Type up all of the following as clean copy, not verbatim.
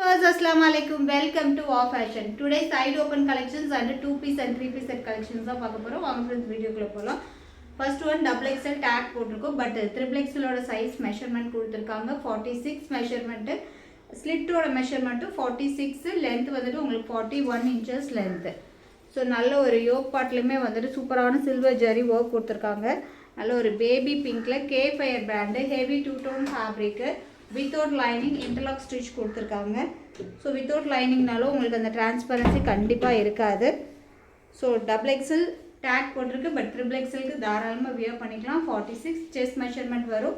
viewers, assalamu alaikum. Welcome to Wow Fashion. Today side open collections and 2-piece and 3-piece set collections தான் பார்க்க போறோம். வாங்க friends வீடியோக்குள்ள போலாம். First one double XL tag போட்டுருக்கோம். But triple XL ஓட size measurement கொடுத்திருக்காங்க. 46 measurement. Slit ஓட மெஷர்மென்ட் 46, லெந்த் வந்துட்டு உங்களுக்கு 41 inches லெந்த். ஸோ நல்ல ஒரு யோக் பார்ட்லையுமே வந்துட்டு சூப்பரான சில்வர் ஜரி ஒர்க் கொடுத்துருக்காங்க. நல்ல ஒரு பேபி பிங்க்ல K fire brand heavy two tone fabric without lining interlock stitch கொடுத்துருக்காங்க. ஸோ வித்தவுட் லைனிங்னாலும் உங்களுக்கு அந்த டிரான்ஸ்பரன்சி கண்டிப்பாக இருக்காது. ஸோ டபுள் எக்ஸல் டேக் போட்டிருக்கு. பட் ட்ரிபிள் எக்ஸலுக்கு தாராளமாக வியர் பண்ணிக்கலாம். 46 செஸ்ட் மெஷர்மெண்ட் வரும்.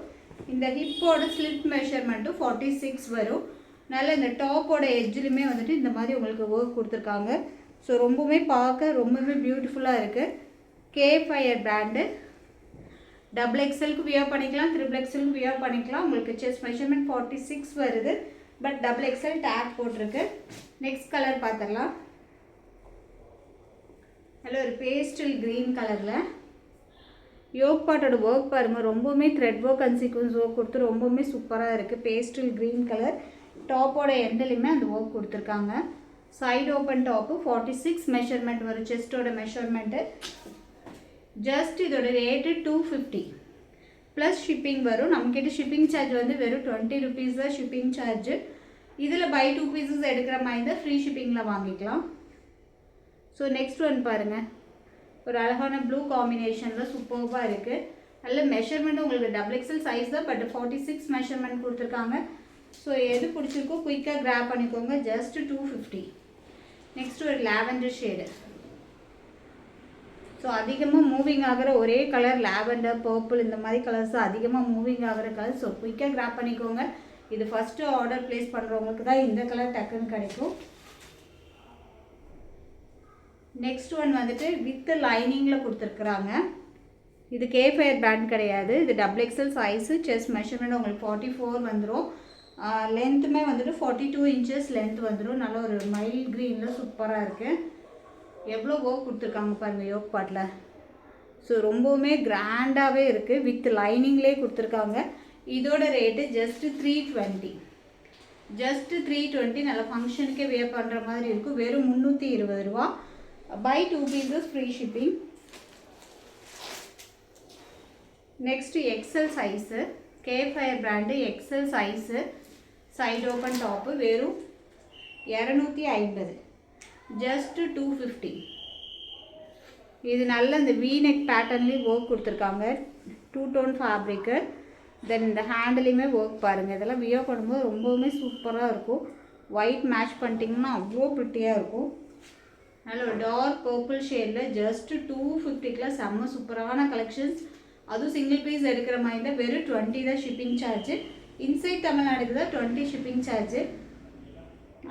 இந்த ஹிப்போட ஸ்லிட் மெஷர்மெண்ட்டும் 46 வரும். நல்ல இந்த டாப்போட எட்ஜிலுமே வந்துட்டு இந்த மாதிரி உங்களுக்கு ஒர்க் கொடுத்துருக்காங்க. ஸோ ரொம்பவுமே பார்க்க ரொம்பவே பியூட்டிஃபுல்லாக இருக்குது. கே ஃபயர் பிராண்டு டபுள் எக்ஸலுக்கு வியர் பண்ணிக்கலாம், ட்ரிபிள் எக்ஸலுக்கு வியர் பண்ணிக்கலாம். உங்களுக்கு செஸ்ட் மெஷர்மெண்ட் 46 வருது. பட் டபுள் எக்ஸல் டேக் போட்டிருக்கு. நெக்ஸ்ட் கலர் பார்த்துடலாம். நல்ல ஒரு பேஸ்டல் க்ரீன் கலரில் யோக் பார்ட்டோட ஒர்க் பாருங்கள். ரொம்பவுமே thread work and sequence work கொடுத்து ரொம்பவுமே சூப்பராக இருக்குது. பேஸ்டல் க்ரீன் கலர் டாப்போட எண்ட்லையுமே அந்த ஒர்க் கொடுத்துருக்காங்க. சைடு ஓப்பன் டாப்பு 46 மெஷர்மெண்ட் வரும். செஸ்டோட மெஷர்மெண்ட்டு. ஜஸ்ட் இதோட ரேட்டு 250 ப்ளஸ் ஷிப்பிங் வரும். நம்மக்கிட்ட ஷிப்பிங் சார்ஜ் வந்து வெறும் 20 rupees தான் ஷிப்பிங் சார்ஜு. இதில் பை 2 pieces எடுக்கிற மாதிரி தான் ஃப்ரீ ஷிப்பிங்கில் வாங்கிக்கலாம். ஸோ நெக்ஸ்ட் ஒன் பாருங்கள். ஒரு அழகான ப்ளூ காம்பினேஷனில் சூப்பர்பாக இருக்குது. நல்ல மெஷர்மெண்ட்டு உங்களுக்கு டபுள் எக்ஸல் சைஸ் தான். பட் 46 மெஷர்மெண்ட் கொடுத்துருக்காங்க. ஸோ எது பிடிச்சிருக்கோ குயிக்காக கிராப் பண்ணிக்கோங்க. ஜஸ்ட் 250. நெக்ஸ்ட் ஒரு லாவெண்டர் ஷேடு. ஸோ அதிகமாக மூவிங் ஆகிற ஒரே கலர் லாவெண்டர், பர்பிள் இந்த மாதிரி கலர்ஸ் அதிகமாக மூவிங் ஆகிற கலர். ஸோ குயிக்காக கிராப் பண்ணிக்கோங்க. இது ஃபஸ்ட்டு ஆர்டர் ப்ளேஸ் பண்ணுறவங்களுக்கு தான் இந்த கலர் டக்குன்னு கிடைக்கும். நெக்ஸ்ட் ஒன் வந்துட்டு வித் லைனிங்கில் கொடுத்துருக்குறாங்க. இது கே ஃபயர் பிராண்ட் கிடையாது. இது double XL size. Chest measurement உங்களுக்கு 44 வந்துடும். லென்த்துமே வந்துட்டு 42 inches லென்த் வந்துடும். நல்ல ஒரு மைல்ட் க்ரீனில் சூப்பராக இருக்குது. எவ்வளோ ஒர்க் கொடுத்துருக்காங்க பாருங்கள் யோக் பார்ட்டில். ஸோ ரொம்பவுமே கிராண்டாகவே இருக்குது. வித் லைனிங்லேயே கொடுத்துருக்காங்க. இதோட ரேட்டு ஜஸ்ட்டு 320. ஜஸ்ட்டு 320. நல்ல ஃபங்க்ஷனுக்கே வியர் பண்ணுற மாதிரி இருக்கும். வெறும் 320 ரூபா. Buy 2 pieces free shipping. Next XL size. K fire brand XL size. Side open top வெறும் 250. ஜஸ்ட்டு 250. இது நல்ல இந்த வீநெக் பேட்டர்ன்லேயும் ஒர்க் கொடுத்துருக்காங்க. Two tone fabric. தென் இந்த ஹேண்டிலையுமே ஒர்க் பாருங்கள். இதெல்லாம் வியர் பண்ணும்போது ரொம்பவுமே சூப்பராக இருக்கும். ஒயிட் மேட்ச் பண்ணிட்டிங்கன்னா அவ்வளோ ப்ரிட்டியாக இருக்கும். நல்ல ஒரு டார்க் பர்பிள் ஷேடில் ஜஸ்ட்டு 250க்குள்ள செம்ம சூப்பரான கலெக்ஷன்ஸ். அதுவும் சிங்கிள் பீஸ் எடுக்கிற மாதிரி தான். வெறும் 20 தான் ஷிப்பிங் சார்ஜு. இன்சைட் தமிழ்நாடுக்கு தான் 20 ஷிப்பிங் சார்ஜு.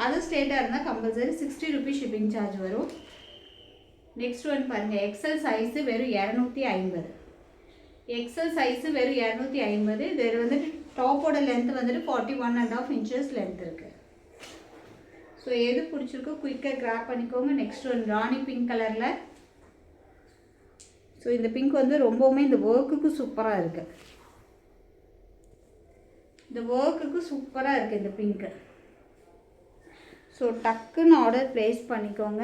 அதர் ஸ்டேட்டாக இருந்தால் கம்பல்சரி 60 rupees ஷிப்பிங் சார்ஜ் வரும். நெக்ஸ்ட் ஒன் பாருங்கள். எக்ஸல் சைஸு வெறும் 250. எக்ஸல் சைஸு வெறும் 250. இது வந்துட்டு டாப்போட லென்த் வந்துட்டு 41.5 inches லென்த் இருக்குது. ஸோ எது பிடிச்சிருக்கோ குயிக்காக கிராப் பண்ணிக்கோங்க. நெக்ஸ்ட் ஒன் ராணி பிங்க் கலரில். ஸோ இந்த பிங்க் வந்து ரொம்பவுமே இந்த ஒர்க்குக்கு சூப்பராக இருக்குது. இந்த ஒர்க்குக்கு சூப்பராக இருக்குது இந்த பிங்க்கு. ஸோ டக்குன்னு ஆர்டர் ப்ளேஸ் பண்ணிக்கோங்க.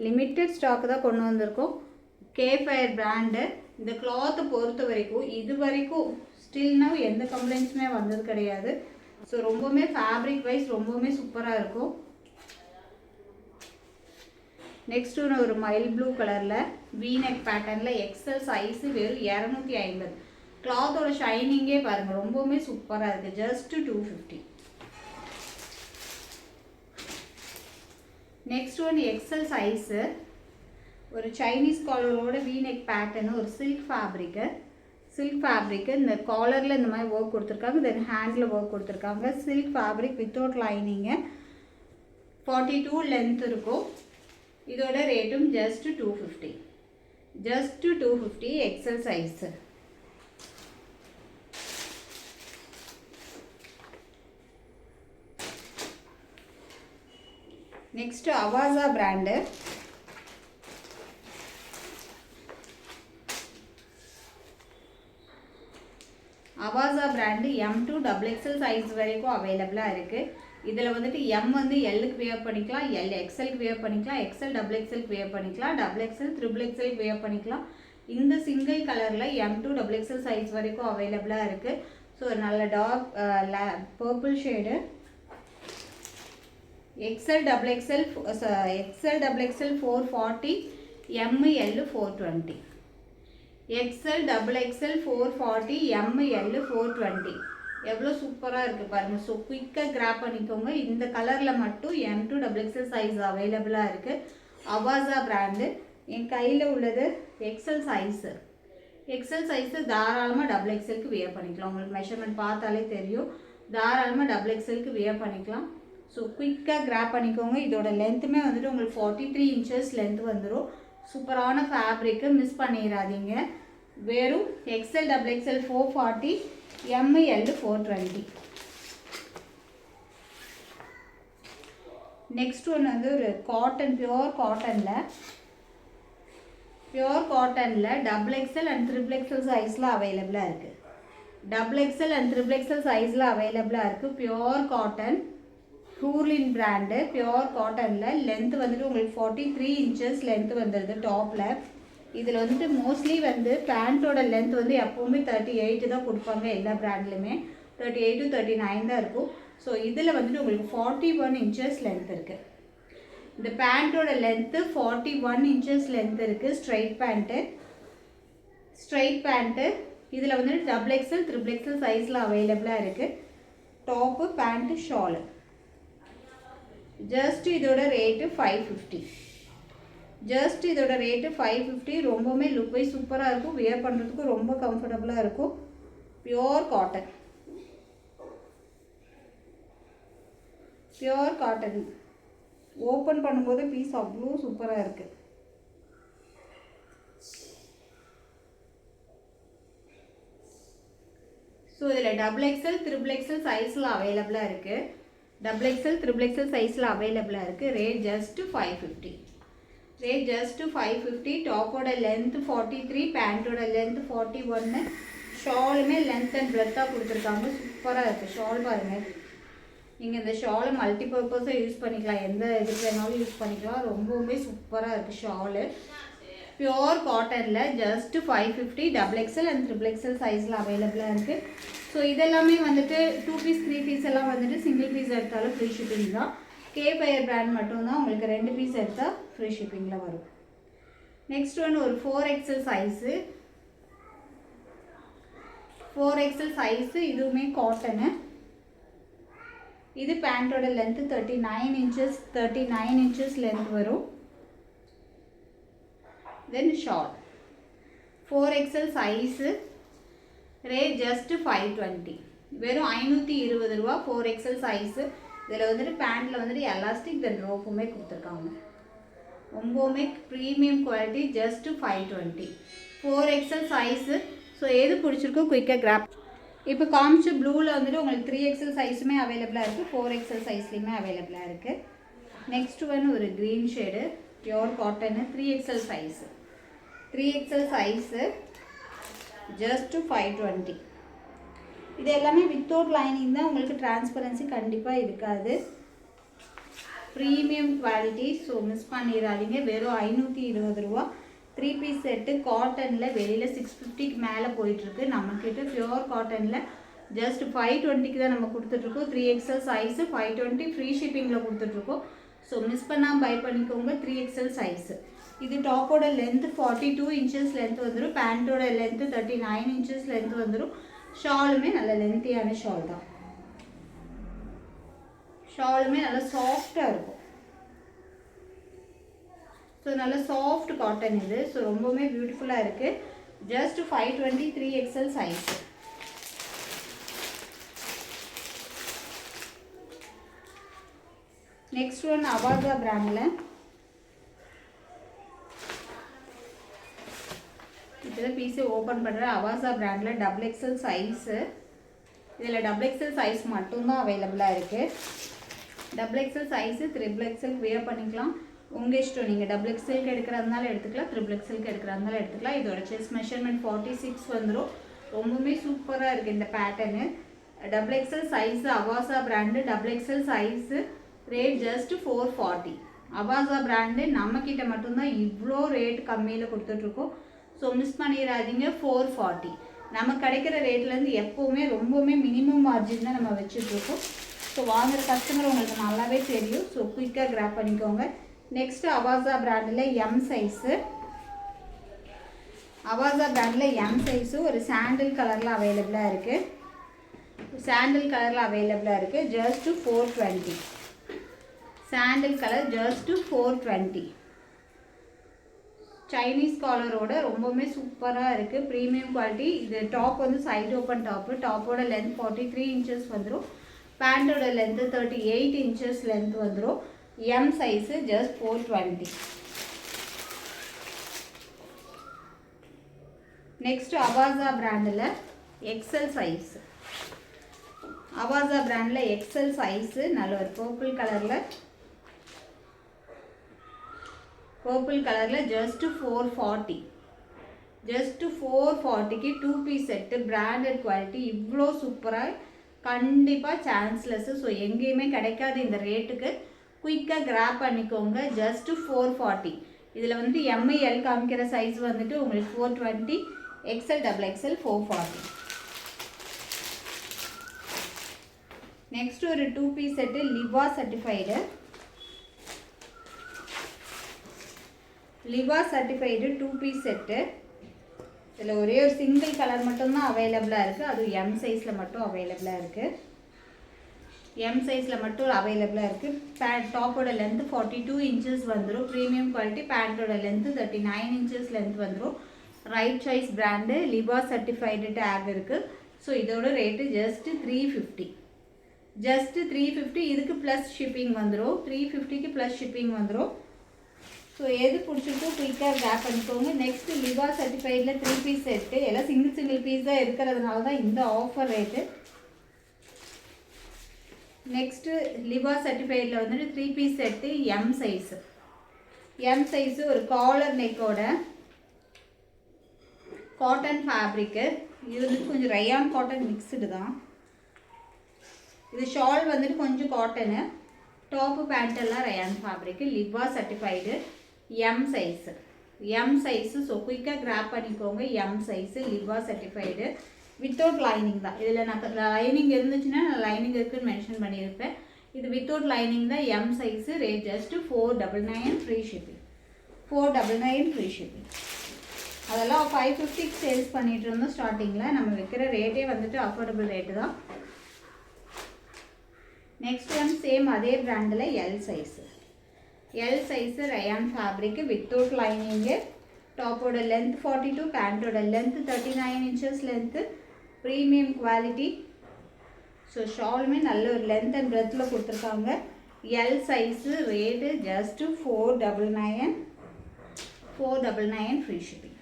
லிமிட்டட் ஸ்டாக்கு தான் கொண்டு வந்திருக்கோம். K fire brand. இந்த கிளாத்தை பொறுத்த வரைக்கும் இது வரைக்கும் ஸ்டில்னா எந்த கம்ப்ளைண்ட்ஸுமே வந்தது கிடையாது. ஸோ ரொம்பவுமே ஃபேப்ரிக் வைஸ் ரொம்பவுமே சூப்பராக இருக்கும். நெக்ஸ்ட் ஒன்று ஒரு மைல் ப்ளூ கலரில் வீநெக் பேட்டர்னில் எக்ஸல் சைஸு வெறும் 250. கிளாத்தோட ஷைனிங்கே பாருங்கள் ரொம்பவுமே சூப்பராக இருக்குது. Just 250. Next one XL size. ஒரு சைனீஸ் காலரோட வீநெக் பேட்டர்னு ஒரு சில்க் ஃபேப்ரிக்கு. சில்க் ஃபேப்ரிக்கு இந்த காலரில் இந்த மாதிரி ஒர்க் கொடுத்துருக்காங்க. தென் ஹேண்டில் ஒர்க் கொடுத்துருக்காங்க. Silk fabric without lining. 42 length இருக்கும். இதோட ரேட்டும் just 250. Just 250 XL size. Next Avaasa brand. Avaasa brand M2 XXL size வரைக்கும் அவைலபிளாக இருக்குது. இதில் வந்துட்டு எம் வந்து எல்லுக்கு வியர் பண்ணிக்கலாம், எல் எக்ஸலுக்கு வியர் பண்ணிக்கலாம், எக்ஸல் டபுள் எக்ஸலுக்கு வியர் பண்ணிக்கலாம், டபுள் எக்ஸல் ட்ரிபிள் எக்ஸலுக்கு வியர் பண்ணிக்கலாம். இந்த சிங்கிள் கலரில் M2 டபுள் எக்ஸல் சைஸ் வரைக்கும் அவைலபிளாக இருக்குது. ஸோ நல்ல dark purple shade. XL double XL 440, ML 420. XL double XL 440, ML 420. எவ்வளோ சூப்பராக இருக்குது பாருங்கள். ஸோ குயிக்காக கிராப் பண்ணிக்கோங்க. இந்த கலரில் மட்டும் M2 டபுள் எக்ஸல் சைஸ் அவைலபிளாக இருக்குது. அவாசா பிராண்டு. என் கையில் உள்ளது எக்ஸல் சைஸு. எக்ஸல் சைஸு தாராளமாக டபுள் எக்ஸலுக்கு வியர் பண்ணிக்கலாம். உங்களுக்கு மெஷர்மெண்ட் பார்த்தாலே தெரியும். தாராளமாக டபுள் எக்ஸலுக்கு வியர் பண்ணிக்கலாம். ஸோ குயிக்காக கிராப் பண்ணிக்கோங்க. இதோட லென்த்துமே வந்துட்டு உங்களுக்கு 43 இன்ச்சஸ் லென்த் வந்துடும். சூப்பரான ஃபேப்ரிக்கு, மிஸ் பண்ணிடாதீங்க. வெறும் XL double XL 440, ML 420. Next ஒன்று வந்து ஒரு காட்டன், பியோர் காட்டனில் double XL and triple XL சைஸில் அவைலபிளாக இருக்குது. Double XL and triple XL சைஸில் அவைலபிளாக இருக்குது. பியோர் காட்டன், ஹூர்லின் பிராண்டு. பியோர் காட்டனில் லென்த் வந்துட்டு உங்களுக்கு 43 இன்ச்சஸ் லென்த் வந்துடுது டாப்பில். இதில் வந்துட்டு மோஸ்ட்லி வந்து பேண்ட்டோட லென்த் வந்து எப்போவுமே 38 தான் கொடுப்பாங்க. எல்லா பிராண்ட்லையுமே 38 to 39 தான் இருக்கும். ஸோ இதில் வந்துட்டு உங்களுக்கு 41 இன்ச்சஸ் லென்த் இருக்குது. இந்த பேண்ட்டோட லென்த்து 41 இன்ச்சஸ் லென்த் இருக்குது. Straight pant. இதில் வந்துட்டு டபுள் எக்ஸல் ட்ரிபிள் எக்ஸல் சைஸில் அவைலபிளாக இருக்குது. Top, pant, shawl. ஜஸ்ட் இதோட ரேட்டு 550. இதோட ரேட்டு 550. ரொம்பவுமே லுக் வைஸ் சூப்பராக இருக்கும். வியர் பண்ணுறதுக்கும் ரொம்ப கம்ஃபர்டபுளாக இருக்கும். Pure cotton. ஓப்பன் பண்ணும்போது பீஸ் அவ்வளோ சூப்பராக இருக்குது. ஸோ இதில் டபுள் எக்ஸல் ட்ரிபிள் எக்ஸல் சைஸில் அவைலபிளாக இருக்குது. டபுள் எக்ஸல் ட்ரிபிள் எக்ஸல் சைஸில் அவைலபிளாக இருக்குது. Rate just 550. டாப்போட லென்த் 43, பேண்ட்டோட லென்த் 41. ஷாலுமே லென்த் அண்ட் பிரெத்தாக கொடுத்துருக்காங்க. சூப்பராக இருக்குது. ஷால் பாருங்கள். நீங்கள் இந்த ஷாலை மல்டிபர்பஸாக யூஸ் பண்ணிக்கலாம். எந்த இதுக்கு வேணாலும் யூஸ் பண்ணிக்கலாம். ரொம்பவுமே சூப்பராக இருக்குது ஷாலு. பியோர் காட்டனில் just 550. Double XL and triple XL சைஸில் அவைலபிளாக இருக்குது. ஸோ இதெல்லாமே வந்துட்டு 2 பீஸ் 3 பீஸ் எல்லாம் வந்துட்டு சிங்கிள் பீஸ் எடுத்தாலும் ஃப்ரீ ஷிப்பிங் தான். கேபயர் பிராண்ட் மட்டும்தான் உங்களுக்கு 2 பீஸ் எடுத்தால் ஃப்ரீ ஷிப்பிங்கில் வரும். நெக்ஸ்ட் ஒன்று ஒரு 4XL சைஸு. இதுவுமே காட்டனு. இது பேண்ட்டோட லென்த்து 39 இன்ச்சஸ் லென்த் வரும். Then shawl 4XL size. Rate just 520. வெறும் 520 ரூபா 4XL சைஸு. இதில் வந்துட்டு பேண்ட்டில் வந்துட்டு எலாஸ்டிக் தென் ரோப்புமே கொடுத்துருக்காங்க. ரொம்பவுமே premium quality. Just 520. 4XL size. So எது பிடிச்சிருக்கோ குயிக்காக கிராப். இப்போ காமிச்ச ப்ளூவில் வந்துட்டு உங்களுக்கு 3XL சைஸுமே அவைலபிளாக இருக்குது. 4XL சைஸ்லேயுமே அவைலபிளாக இருக்குது. நெக்ஸ்ட் ஒன்று ஒரு green shade, pure cotton, 3XL size. Just 520. இது எல்லாமே வித்தவுட் லைனிங் தான். உங்களுக்கு டிரான்ஸ்பரன்சி கண்டிப்பாக இருக்காது. Premium quality. ஸோ மிஸ் பண்ணிடாதீங்க. வெறும் 520 ரூபா. 3 பீஸ் செட்டு. காட்டனில் வெளியில் 650க்கு மேலே போயிட்டுருக்கு. நம்மக்கிட்ட பியோர் காட்டனில் ஜஸ்ட் 520க்கு தான் நம்ம கொடுத்துட்ருக்கோம். 3XL சைஸு 520 ஃப்ரீ ஷிப்பிங்கில் கொடுத்துட்ருக்கோம். ஸோ மிஸ் பண்ணாமல் பை பண்ணிக்கோங்க. 3XL size. இது டாப்போட லென்த்து 42 இன்ச்சஸ் லென்த் வந்துடும். பேண்ட்டோட லென்த்து 39 இன்ச்சஸ் லென்த் வந்துடும். ஷாலுமே நல்ல லென்த்தியான ஷால் தான். ஷாலுமே நல்லா சாஃப்டாக இருக்கும். ஸோ நல்ல சாஃப்ட் காட்டன் இது. ஸோ ரொம்பவுமே பியூட்டிஃபுல்லாக இருக்குது. Just 520 3XL size. Next one Avaasa பிராண்டில். இப்போதான் பீஸை ஓப்பன் பண்ணுறேன். அவாசா பிராண்டில் டபுள் எக்ஸல் சைஸு. இதில் டபுள் எக்ஸல் சைஸ் மட்டும்தான் அவைலபிளாக இருக்குது. Double XL size 3XL wear பண்ணிக்கலாம். உங்கள் இஷ்டம். நீங்கள் டபுள் எக்ஸலுக்கு எடுக்கிறதுனால எடுத்துக்கலாம், 3XLக்கு எடுக்கிறதுனால எடுத்துக்கலாம். இதோட செஸ்ட் மெஷர்மெண்ட் 46 வந்துடும். ரொம்பவுமே சூப்பராக இருக்குது இந்த pattern. Double XL size Avaasa brand, double XL size, rate just 440. Avaasa brand நம்மக்கிட்ட மட்டும்தான் இவ்வளோ ரேட் கம்மியில் கொடுத்துட்ருக்கோம். ஸோ மிஸ் பண்ணிடாதீங்க. 440 நமக்கு கிடைக்கிற ரேட்லேருந்து எப்போவுமே ரொம்பவுமே மினிமம் மார்ஜின் தான் நம்ம வச்சுட்ருக்கோம். ஸோ வாங்குகிற கஸ்டமர் உங்களுக்கு நல்லாவே தெரியும். ஸோ குயிக்காக கிராப் பண்ணிக்கோங்க. நெக்ஸ்ட்டு அவாசா பிராண்டில் எம் சைஸு, அவாசா பிராண்டில் எம் சைஸு ஒரு சாண்டில் கலரில் அவைலபிளாக இருக்குது. சாண்டில் கலரில் அவைலபிளாக இருக்குது. ஜஸ்ட்டு 420. Sandal colour just 420. சைனீஸ் காலரோட ரொம்பவுமே சூப்பராக இருக்குது. Premium quality. இது டாப் வந்து சைடு ஓப்பன் டாப்பு. டாப்போட லென்த் 43 inches வந்துடும். பேண்ட்டோட லென்த்து 38 inches லென்த் வந்துடும். M size just 420. Next Avaasa பிராண்டில் எக்ஸல் சைஸ். அவாசா பிராண்டில் எக்ஸல் சைஸு நல்ல ஒரு பர்பிள் கலரில் ஜஸ்ட்டு 440. ஜஸ்ட்டு 440க்கு 2 piece செட்டு, பிராண்டட் குவாலிட்டி. இவ்வளோ சூப்பராக கண்டிப்பாக சான்ஸ்லெஸ்ஸு. ஸோ எங்கேயுமே கிடைக்காது இந்த ரேட்டுக்கு. குயிக்காக கிராப் பண்ணிக்கோங்க. ஜஸ்ட்டு 440. இதில் வந்து எம்ஐஎல் காமிக்கிற சைஸ் வந்துட்டு உங்களுக்கு 420, எக்ஸல் டபுள் எக்ஸல் 440. நெக்ஸ்ட் ஒரு 2 piece set லிவா certified. லிவா certified 2 piece set. இதில் ஒரே ஒரு சிங்கிள் கலர் மட்டும்தான் அவைலபிளாக இருக்குது. அதுவும் எம் சைஸில் மட்டும் அவைலபிளாக இருக்குது. எம் சைஸில் மட்டும் அவைலபிளாக இருக்குது. டாப்போட லென்த்து 42 inches வந்துடும். Premium quality. பேண்ட்டோட லென்த்து 39 inches லென்த் வந்துடும். Right choice brand. Liva certified tag இருக்குது. ஸோ இதோட ரேட்டு ஜஸ்ட்டு 350. ஜஸ்ட்டு 350. இதுக்கு ப்ளஸ் ஷிப்பிங் வந்துடும். 350க்கு ப்ளஸ் ஷிப்பிங் வந்துடும். ஸோ எது பிடிச்சிருக்கோ குயிக்காக கிராப் பண்ணிக்கோங்க. நெக்ஸ்ட்டு லிவா சர்டிஃபைடில் 3 piece செட்டு. எல்லாம் சிங்கிள் பீஸ் தான் இருக்கிறதுனால தான் இந்த ஆஃபர் ரேட்டு. நெக்ஸ்ட்டு லிவா சர்டிஃபைடில் வந்துட்டு 3 piece set M size. M size ஒரு காலர் நெக்கோட காட்டன் ஃபேப்ரிக்கு. இது வந்து கொஞ்சம் ரயான் காட்டன் மிக்ஸ்டு தான். இது ஷால் வந்துட்டு கொஞ்சம் காட்டனு. டாப்பு பேண்ட்டெல்லாம் rayon fabric. Liva certified M size. M size. So குயிக்காக கிராப் பண்ணிக்கோங்க. M size Liva certified. Without lining தான். இதில் நான் லைனிங் இருந்துச்சுன்னா நான் லைனிங் இருக்குதுன்னு மென்ஷன் பண்ணியிருப்பேன். இது வித்தவுட் லைனிங் தான். M size. Rate just 499 free shipping. 499 free shipping. அதெல்லாம் 550 சேல்ஸ் பண்ணிகிட்டு இருந்தோம் ஸ்டார்டிங்கில். நம்ம வைக்கிற ரேட்டே வந்துட்டு அஃபோர்டபுள் ரேட்டு தான். நெக்ஸ்ட் ஒன் சேம் அதே பிராண்டில் L size. L size rayon fabric without lining. டாப்போட லென்த் 42, பேண்ட்டோட length 39 inches length. Premium quality. So ஷாலுமே நல்ல ஒரு லென்த் அண்ட் பிரெத்தில் கொடுத்துருக்காங்க. L size. Rate just 499. 499 free shipping.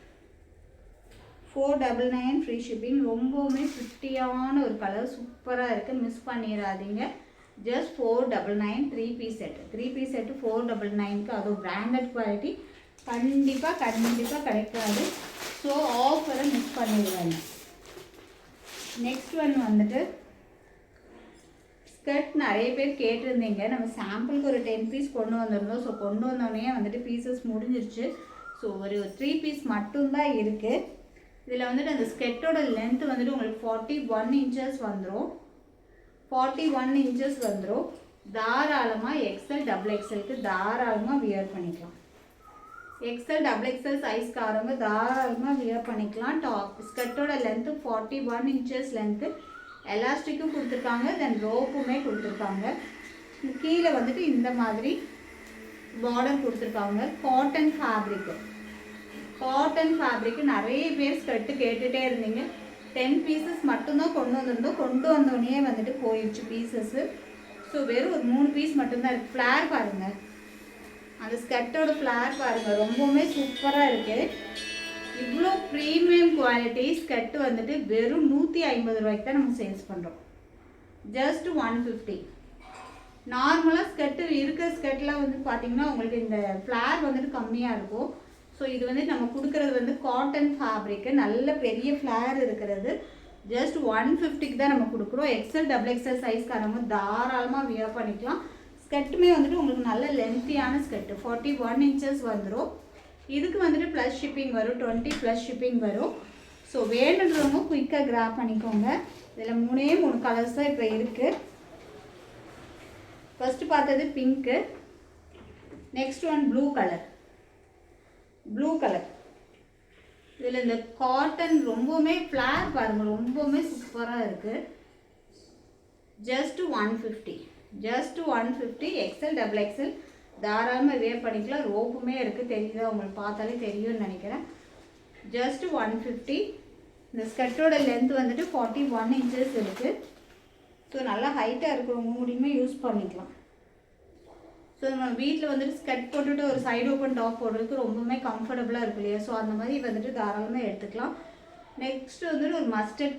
499 free shipping. ரொம்பவுமே ப்ரிட்டியான ஒரு கலர். சூப்பராக இருக்குது. மிஸ் பண்ணிடாதீங்க. Just 499 3 piece set. 3 piece set 499க்கு. அதுவும் பிராண்டட் குவாலிட்டி. கண்டிப்பாக கிடைக்காது. ஸோ ஆஃபரை மிஸ் பண்ணிடுவாங்க. நெக்ஸ்ட் ஒன் வந்துட்டு ஸ்கர்ட். நிறைய பேர் கேட்டிருந்தீங்க. நம்ம சாம்பிளுக்கு ஒரு 10 piece கொண்டு வந்திருந்தோம். ஸோ கொண்டு வந்தோடனே வந்துட்டு பீசஸ் முடிஞ்சிருச்சு. ஸோ ஒரு 3 piece மட்டும்தான் இருக்குது. இதில் வந்துட்டு அந்த ஸ்கர்ட்டோட லென்த்து வந்துட்டு உங்களுக்கு 41 inches வந்துடும். 41 inches வந்துடும். தாராளமாக எக்ஸல் டபுள் எக்ஸலுக்கு தாராளமாக வியர் பண்ணிக்கலாம். எக்ஸல் டபுள் எக்ஸல் சைஸ்காரங்க தாராளமாக வியர் பண்ணிக்கலாம். டாப் ஸ்கர்ட்டோட லென்த்து 41 inches லென்த்து. எலாஸ்டிக்கும் கொடுத்துருக்காங்க. தென் ரோப்புமே கொடுத்துருக்காங்க. கீழே வந்துட்டு இந்த மாதிரி பார்டர் கொடுத்துருக்காங்க. Cotton fabric. காட்டன் ஃபேப்ரிக்கு நிறைய பேர் ஸ்கர்ட்டு கேட்டுகிட்டே இருந்தீங்க. 10 pieces மட்டும்தான் கொண்டு வந்திருந்தோம். கொண்டு வந்தோடனே வந்துட்டு போயிடுச்சு பீசஸ்ஸு. ஸோ வெறும் ஒரு 3 piece மட்டும்தான் இருக்குது. ஃப்ளேர் பாருங்கள். அந்த ஸ்கர்ட்டோட ஃப்ளேர் பாருங்கள். ரொம்பவுமே சூப்பராக இருக்குது. இவ்வளோ ப்ரீமியம் குவாலிட்டி ஸ்கர்ட்டு வந்துட்டு வெறும் 150 ரூபாய்க்கு தான் நம்ம சேல்ஸ் பண்ணுறோம். ஜஸ்ட் 150. நார்மலாக ஸ்கர்ட்டு இருக்கிற ஸ்கர்ட்லாம் வந்து பார்த்திங்கன்னா உங்களுக்கு இந்த ஃப்ளேர் வந்துட்டு கம்மியாக இருக்கும். ஸோ இது வந்து நம்ம கொடுக்குறது வந்து காட்டன் ஃபேப்ரிக்கு. நல்ல பெரிய ஃப்ளேர் இருக்கிறது. ஜஸ்ட் 150க்கு தான் நம்ம கொடுக்குறோம். எக்ஸல் டபுள் எக்ஸல் சைஸ்காரங்க தாராளமாக வியர் பண்ணிக்கலாம். ஸ்கர்ட்டுமே வந்துட்டு உங்களுக்கு நல்ல லென்த்தியான ஸ்கர்ட்டு 41 இன்ச்சஸ் வந்துடும். இதுக்கு வந்துட்டு ப்ளஸ் ஷிப்பிங் வரும், 20 ப்ளஸ் ஷிப்பிங் வரும். ஸோ வேணுன்றவங்க குயிக்காக கிராப் பண்ணிக்கோங்க. இதில் 3 கலர்ஸ் தான் இப்போ இருக்குது. ஃபஸ்ட்டு பார்த்தது pink, next one blue colour. இதில் இந்த காட்டன் ரொம்பவுமே ஃப்ளார் பாருங்கள், ரொம்பவுமே சூப்பராக இருக்குது. ஜஸ்ட் 150 எக்ஸல் டபுள் எக்ஸல் தாராளமாக வேர் பண்ணிக்கலாம். ரோப்புமே இருக்குது, தெரியுதா உங்களுக்கு பார்த்தாலே தெரியும்னு நினைக்கிறேன். ஜஸ்ட் 150. இந்த ஸ்கர்ட்டோட லென்த் வந்துட்டு 41 இன்ச்சஸ் இருக்குது. ஸோ நல்லா ஹைட்டாக இருக்கிறவங்க முடியுமே யூஸ் பண்ணிக்கலாம். ஸோ நம்ம வீட்டில் வந்துட்டு ஸ்கர்ட் போட்டுட்டு ஒரு சைடு ஓப்பன் டாப் போடுறதுக்கு ரொம்பவுமே கம்ஃபர்டபுளாக இருக்கும் இல்லையா? ஸோ அந்த மாதிரி வந்துட்டு தாராளமாக எடுத்துக்கலாம். நெக்ஸ்ட் வந்துட்டு ஒரு மஸ்டர்ட்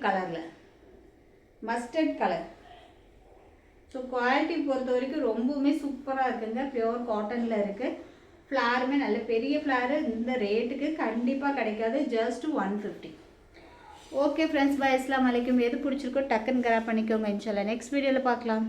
கலர். ஸோ குவாலிட்டி பொறுத்த வரைக்கும் ரொம்பவுமே சூப்பராக இருக்குங்க. பியோர் காட்டனில் இருக்குது. ஃப்ளாருமே நல்ல பெரிய ஃப்ளாரு இந்த ரேட்டுக்கு கண்டிப்பாக கிடைக்காது. ஜஸ்ட் 150. ஓகே ஃப்ரெண்ட்ஸ், பாய், அஸ்ஸலாமு அலைக்கும். எது பிடிச்சிருக்கோ டக்குன்னு கிராப் பண்ணிக்கோங்க. இன்ஷால்லா நெக்ஸ்ட் வீடியோவில் பார்க்கலாம்.